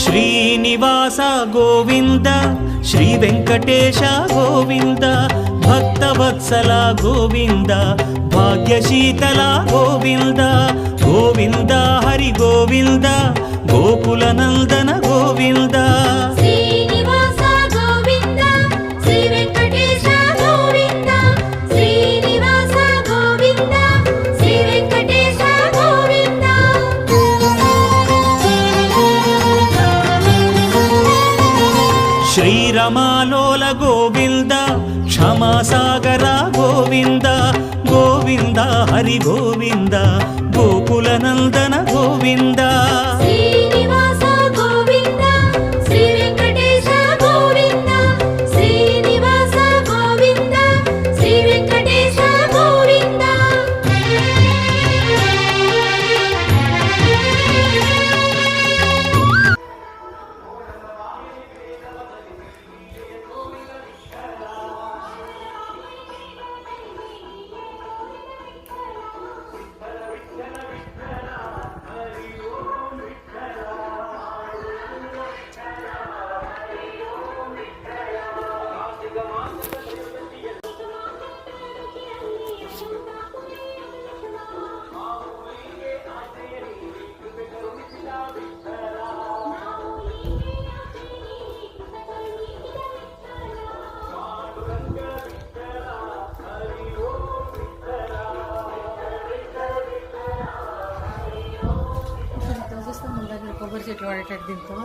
శ్రీనివాస గోవింద శ్రీ వెంకటేశ గోవింద భక్తవత్సల గోవింద భాగ్యశీతల గోవింద గోవింద హరి గోవింద గోకుల నందన గోవింద శ్రీనివాస గోవింద శ్రీ వెంకటేశ గోవింద శ్రీనివాస గోవింద శ్రీ వెంకటేశ గోవింద శ్రీరమాలోల గోవింద క్షమాసాగర గోవింద గోవింద హరి గోవింద గోకుల నందన గోవింద శ్రీనివాస గోవింద శ్రీ వెంకటేశ గోవింద శ్రీనివాస గోవింద శ్రీ వెంకటేశ గోవింద కొబ్బరి చెట్లు వాడేటట్టు దీంతో